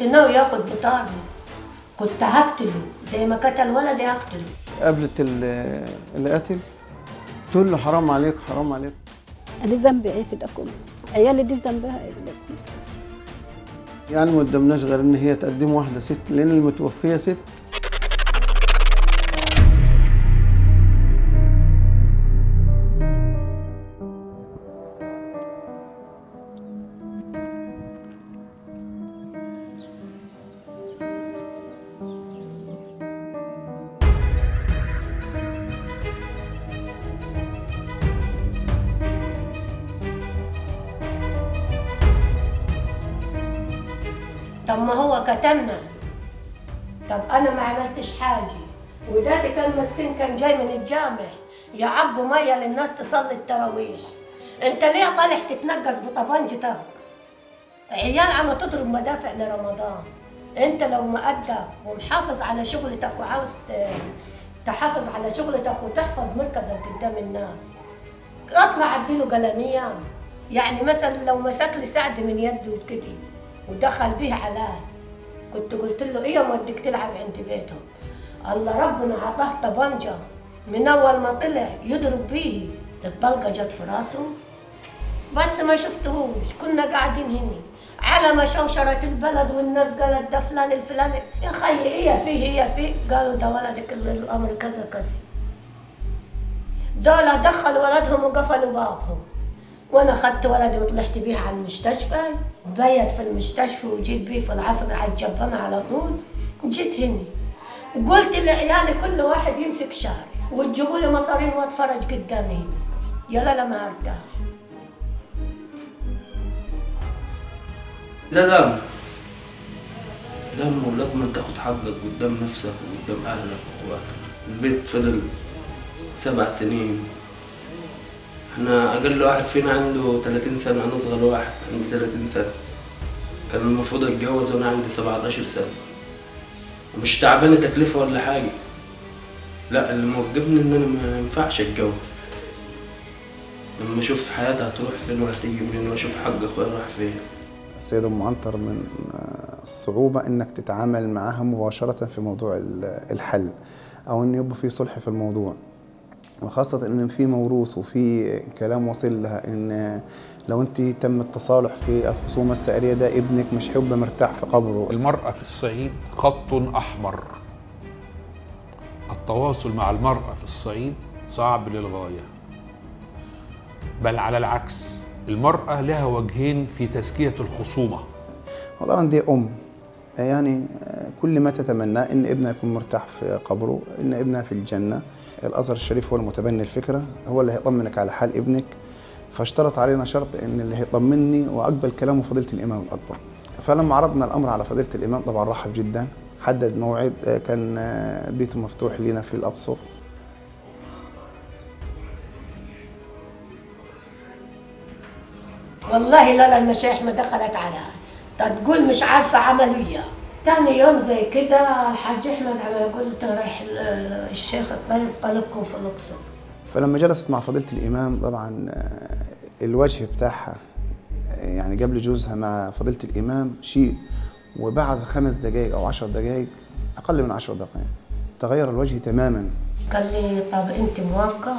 كنت ناوي ياخد بطاري، كنت هقتله زي ما قتل ولدي هقتله. قابلت اللي قتل، تقول له حرام عليك حرام عليك. أنا ذنبي إيه في ده كله؟ عيالي دي ذنبها إيه في ده كله؟ يعني ما قدمناش غير ان هي تقدم واحده ست، لان المتوفيه ست. طب ما هو قتلنا، طب انا ما عملتش حاجه، ودادي كان مسكين كان جاي من الجامع يعبوا ميه للناس تصلي التراويح. انت ليه طالع تتنقص بطبنجتك؟ عيال عم تضرب مدافع لرمضان. انت لو مؤدب ومحافظ على شغلتك وعاوز تحافظ على شغلتك وتحفظ مركزك قدام الناس، اطلع اديله قلمية. يعني مثلا لو مسك لي سعد من يده وكده ودخل بيه علاه، كنت قلت له ايه موديك تلعب عند بيته؟ الله ربنا عطاه طبنجه من اول ما طلع يضرب بيه، الطلقه جت في راسه بس ما شفتهوش. كنا قاعدين هنا على ما شوشرت البلد والناس قالت ده فلان الفلاني. يا خي هي فيه قالوا ده ولدك الامر كذا كذا. دول دخلوا ولدهم وقفلوا بابهم، وانا خدت ولدي وطلعت بيه على المستشفى، بيت في المستشفى وجيت بيه في العصر على الجبانة على طول. جيت هنا قلت لعيالي كل واحد يمسك شهر وتجيبوا لي مصارين واتفرج قدامي هنا. يلا لا ما ارتاح. ده دم ولازم تاخد حقك قدام نفسك وقدام اهلك واخواتك. البيت فضل 7 سنين، احنا اقل واحد فينا عنده 30 سنة، انا اصغر واحد عندي 30 سنة. كان المفروض اتجوز وانا عندي 17 سنة، ومش تعبانة تكلفة ولا حاجة. لا اللي موقفني ان انا ما ينفعش اتجوز لما اشوف حياتها هتروح فين وهتيجي منين، واشوف حق اخويا راح فين. السيدة أم عنتر من الصعوبة إنك تتعامل معها مباشرة في موضوع الحل، أو إن يبقى في صلح في الموضوع، وخاصة إن في موروث وفي كلام وصل لها إن لو أنت تم التصالح في الخصومة السائرية ده ابنك مش هيبقى مرتاح في قبره. المرأة في الصعيد خط أحمر، التواصل مع المرأة في الصعيد صعب للغاية، بل على العكس المرأة لها وجهين في تزكية الخصومة. وطبعا دي يعني كل ما تتمناه ان ابنها يكون مرتاح في قبره، ان ابنها في الجنة. الازهر الشريف هو المتبني الفكرة، هو اللي هيطمنك على حال ابنك، فاشترط علينا شرط ان اللي هيطمني واقبل كلامه فضيلة الامام الاكبر. فلما عرضنا الامر على فضيلة الامام طبعا رحب جدا، حدد موعد، كان بيته مفتوح لنا في الاقصر. والله لا المشايخ ما دخلت على تقول مش عارفة عملية. تاني يوم زي كده الحاج أحمد عم يقول رايح الشيخ الطيب طالبكم في الأقصر. فلما جلست مع فضيلة الإمام طبعا الوجه بتاعها يعني قبل جوزها مع فضيلة الإمام شيء، وبعد 5 دقائق أو 10 دقائق، أقل من 10 دقائق، تغير الوجه تماما. قال لي طب أنت موافقة؟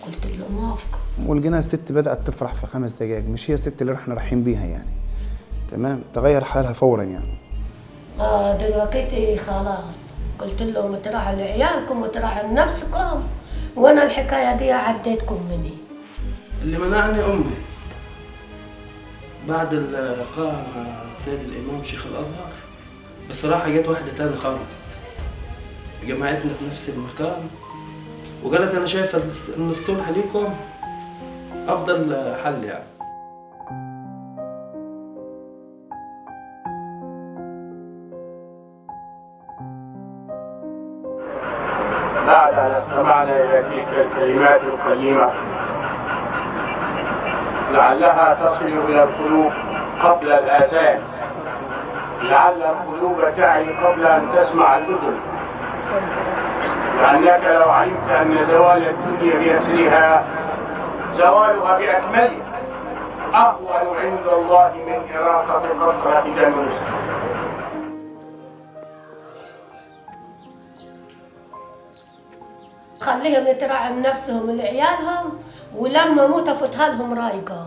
قلت له موافقة. ولقينا الست بدأت تفرح في 5 دقائق، مش هي الست اللي احنا رايحين بيها يعني. تمام، تغير حالها فورا يعني. دلوقتي خلاص قلت لهم تراعوا لعيالكم وتراعوا لنفسكم، وانا الحكايه دي عديتكم مني. اللي منعني امي بعد اللقاء مع سيد الامام شيخ الازهر، بصراحه جت واحده تاني خالص جمعتنا في نفس المكان وقالت انا شايفه ان الصلح ليكم افضل حل يعني. بعد أن استمعنا إلى تلك الكلمات القيمة لعلها تصل إلى القلوب قبل الآذان، لعل القلوب تعي قبل أن تسمع الأذن، لأنك لو علمت أن زوال الدنيا بأسرها زوالها بأكملها أهون عند الله من إراقة قطرة دم. خليهم يتراعوا نفسهم لعيالهم، ولما موت افوتها لهم رايقه.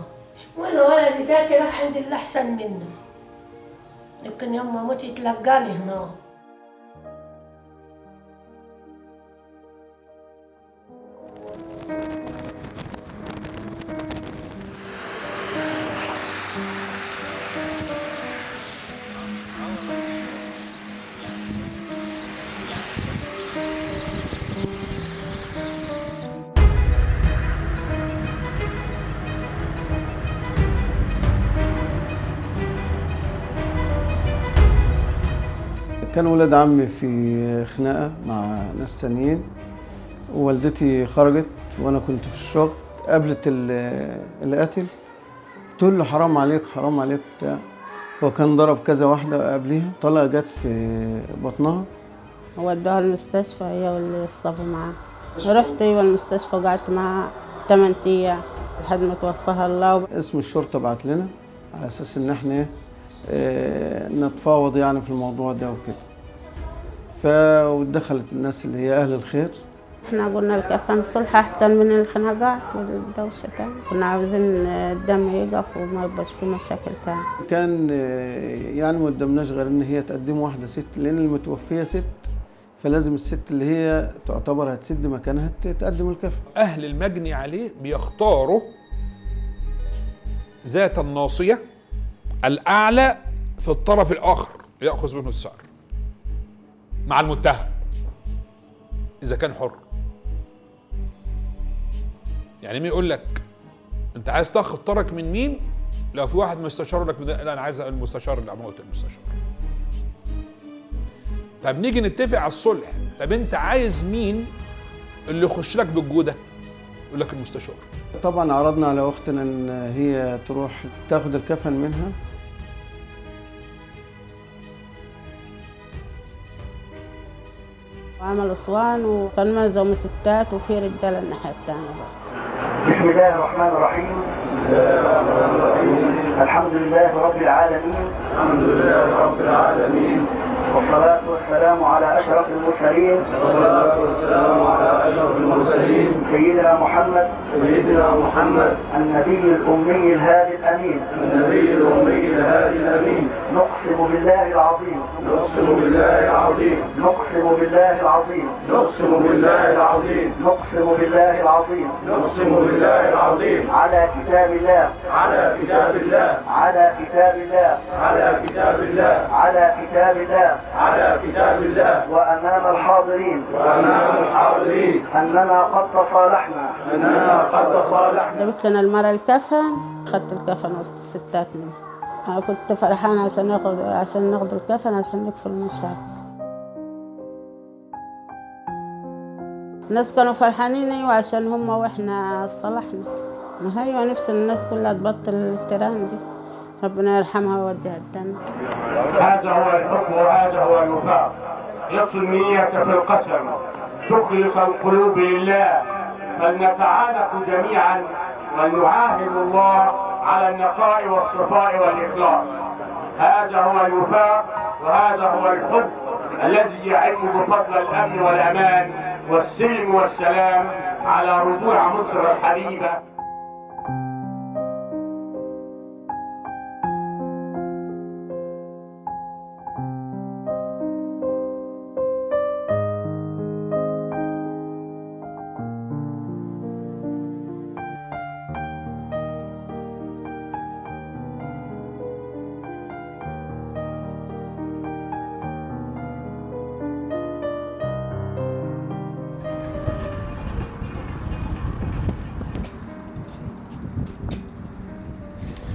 وانا ولدي داتي راح عند اللي احسن منه، يمكن يوم ما موت يتلقاني هنا. كان ولاد عمي في خناقة مع ناس تانيين، ووالدتي خرجت وأنا كنت في الشغل. قابلت القاتل، تقول له حرام عليك حرام عليك بتاع. هو كان ضرب كذا واحدة قبليها، طلع جت في بطنها. ودوها المستشفى هي واللي اصطبوا معاه. رحت المستشفى وقعدت معاها 8 أيام لحد ما توفاها الله. اسم الشرطة بعت لنا على أساس إن احنا نتفاوض يعني في الموضوع ده وكده. ودخلت الناس اللي هي أهل الخير. احنا قلنا الكفن الصلح أحسن من الخناقات والدوشة تاني. كنا عاوزين الدم يقف وما يبقاش فيه مشاكل تاني. كان يعني ما قدمناش غير إن هي تقدم واحدة ست، لأن المتوفية ست، فلازم الست اللي هي تعتبر هتسد مكانها تقدم الكفن. أهل المجني عليه بيختاروا ذات الناصية الأعلى في الطرف الآخر يأخذ منه السعر مع المتهم إذا كان حر. يعني مين يقول لك أنت عايز تاخد طرك من مين؟ لو في واحد مستشار لك لا أنا عايز المستشار اللي عملت المستشار. طب نيجي نتفق على الصلح. طب أنت عايز مين اللي يخش لك بالجودة؟ يقول لك المستشار. طبعا عرضنا على أختنا إن هي تروح تاخد الكفن منها. وعملوا اسوان وكان معظم ستات وفي رجاله الناحيه الثانيه برضه. بسم الله الرحمن الرحيم. الحمد لله رب العالمين. الحمد لله رب العالمين. والصلاة والسلام على أشرف المرسلين. والصلاة والسلام على أشرف المرسلين. سيدنا محمد. سيدنا محمد. النبي الأمي الهادي الأمين. النبي الأمي الهادي الأمين. نقسم بالله العظيم. نقسم بالله العظيم. نقسم بالله العظيم. نقسم بالله العظيم. نقسم بالله العظيم. نقسم بالله العظيم. على كتاب الله. على كتاب الله. على كتاب الله. على كتاب الله. على كتاب الله. على كتاب الله. وأمام الحاضرين. وأمام الحاضرين. أننا قد تصالحنا. أننا قد تصالحنا. جبت لنا المرأة الكفن، أخذت الكفن وسط الستات منه. أنا كنت فرحانة عشان ناخد الكفن عشان نكفل المشاكل. الناس كانوا فرحانين أيوة عشان هم وإحنا صلحنا. ما هي نفس الناس كلها تبطل التيران دي. ربنا يرحمها ويوديها الجنة. هذا هو الحكم وهذا هو الوفاق. يصل النية في القسم، تخلص القلوب لله. فلنتعانق جميعا ونعاهد الله على النقاء والصفاء والإخلاص. هذا هو الوفاق وهذا هو الحب الذي يعم بفضل الأمن والأمان والسلم والسلام على ربوع مصر الحبيبة.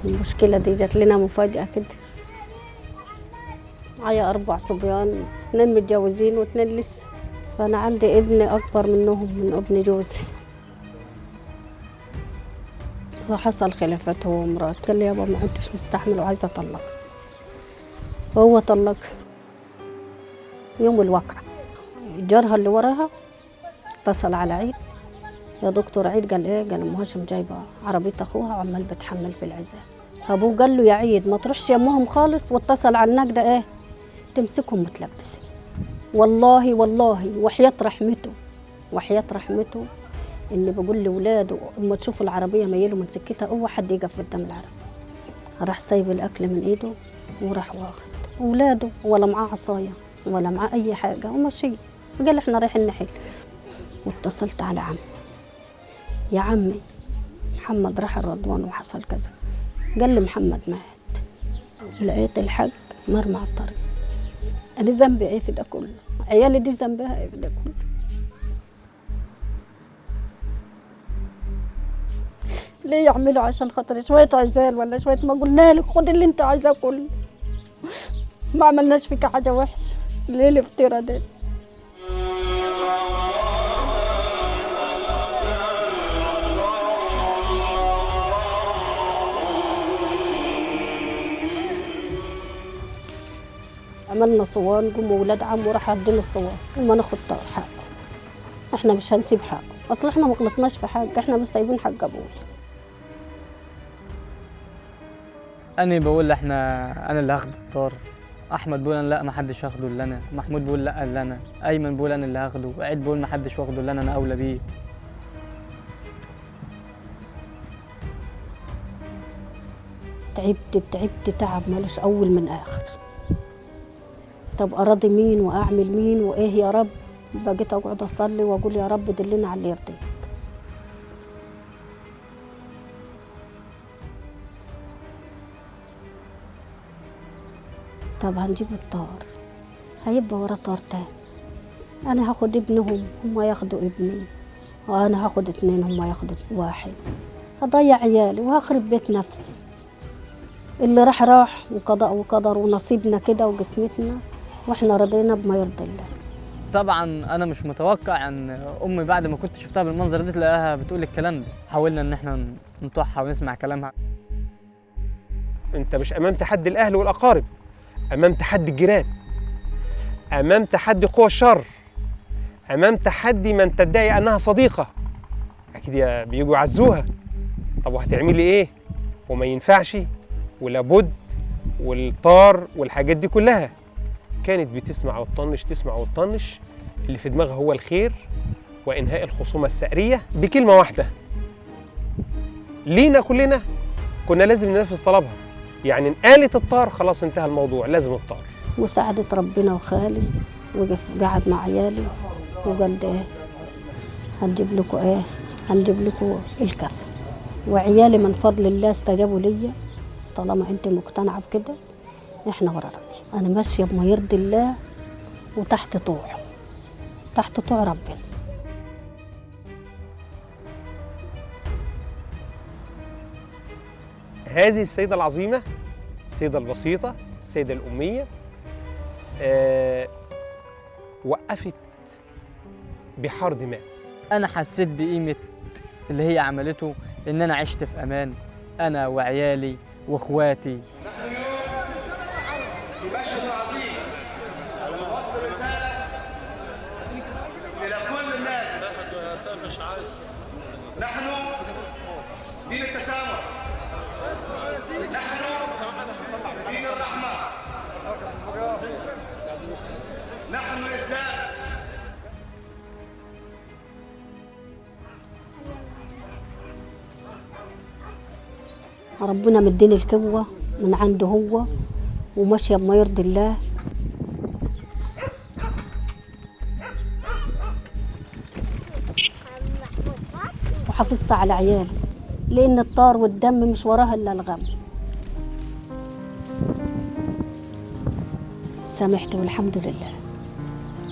المشكلة دي جات لنا مفاجأة كده. معايا 4 صبيان، 2 متجوزين و2 لسه. فأنا عندي ابن أكبر منهم من ابن جوزي. وحصل خلافات هو ومراته. قال لي يابا ما كنتش مستحمل وعايزة أطلق. وهو طلق يوم الواقعة. جارها اللي وراها اتصل على عيد. يا دكتور عيد. قال ايه؟ قال ام هاشم جايبه عربيه اخوها وعمال بتحمل في العزاء. ابوه قال له يا عيد ما تروحش يمهم خالص، واتصل على النجده ايه تمسكهم متلبسين. والله وحياه رحمته وحياة رحمته إني بقول لأولاده أما تشوفوا العربية ميلوا من سكتها أول حد يقف قدام العربية. راح سايب الأكل من إيده وراح واخد أولاده، ولا معاه عصاية ولا معاه أي حاجة ومشي. قال إحنا رايحين نحل. واتصلت على عمي، يا عمي محمد راح الرضوان وحصل كذا. قال لي محمد مات. لقيت الحاج مرمى على الطريق. أنا ذنبي إيه في ده كله؟ عيالي دي ذنبها إيه في ده كله؟ ليه يعملوا عشان خاطر شوية عزال ولا شوية؟ ما قلنا لك خد اللي أنت عايزاه كله. ما عملناش فيك حاجة وحشة. ليه الافتراء ده؟ عملنا صوان، قوموا ولاد عمه راحوا ادينا الصوان وما ناخد حقه. احنا مش هنسيب حقه، اصل احنا ما غلطناش في حاجه، احنا بس سايبين حق ابوي. أنا بقول أنا اللي هاخد الطار. أحمد بيقول أنا لا ما حدش هاخده إلا أنا. محمود بيقول لا إلا أنا. أيمن بيقول أنا اللي هاخده. عيد بيقول ما حدش واخده إلا أنا أولى بيه. تعبت تعب مالوش أول من آخر. طب أراضي مين وأعمل مين وإيه يا رب؟ بقيت أقعد أصلي وأقول يا رب دلنا على اللي يرضيك. طب هنجيب الطار، هيبقى ورا طار تاني. أنا هاخد ابنهم هم ياخدوا ابني، وأنا هاخد 2 هم ياخدوا 1. هضيع عيالي وهخرب بيت نفسي. اللي راح وقضاء وقدر ونصيبنا كده وقسمتنا، واحنا رضينا بما يرضي الله. طبعا انا مش متوقع ان امي بعد ما كنت شفتها بالمنظر ده تلاقيها بتقول الكلام ده. حاولنا ان احنا نطوعها ونسمع كلامها. انت مش امام تحدي الاهل والاقارب، امام تحدي الجيران، امام تحدي قوى الشر، امام تحدي من تدعي انها صديقه. اكيد بيجوا يعزوها. طب وهتعملي ايه؟ وما ينفعش ولابد والطار والحاجات دي كلها. كانت بتسمع وتطنش تسمع وتطنش، اللي في دماغها هو الخير وانهاء الخصومه الساريه بكلمه واحده. لينا كلنا كنا لازم ننفذ طلبها، يعني انقالت الطار خلاص انتهى الموضوع، لازم الطار. مساعدة ربنا وخالي وقف قعد مع عيالي وقال ده ايه هنجيب لكم ايه، هنجيب لكم الكفن. وعيالي من فضل الله استجابوا ليا. طالما انت مقتنعه بكده احنا ورا رأيي. انا ماشيه بما يرضي الله وتحت طوعه، تحت طوع ربنا. هذه السيدة العظيمة، السيدة البسيطة، السيدة الأمية، وقفت بحار دماء. انا حسيت بقيمه اللي هي عملته، ان انا عشت في امان انا وعيالي واخواتي. في مشهد عظيم بنوصل رسالة إلى كل الناس. نحن دين التسامح، نحن دين الرحمة، نحن الإسلام. ربنا مديني القوة من عنده هو وماشية بما يرضي الله. وحافظت على عيالي لأن الطار والدم مش وراها إلا الغم. سامحت والحمد لله،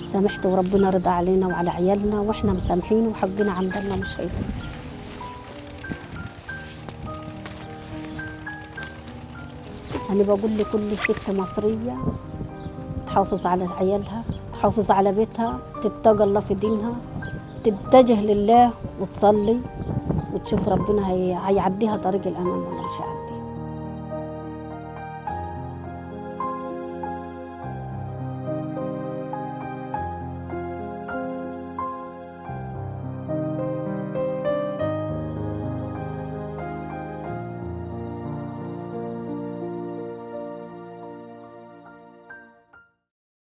سامحت وربنا رضى علينا وعلى عيالنا واحنا مسامحين وحقنا عند الله مش هيضيع. أنا بقول لكل ست مصرية تحافظ على عيالها، تحافظ على بيتها، تتقى الله في دينها، تتجه لله وتصلي وتشوف ربنا هيعديها طريق الأمام ولا مش هيعديها.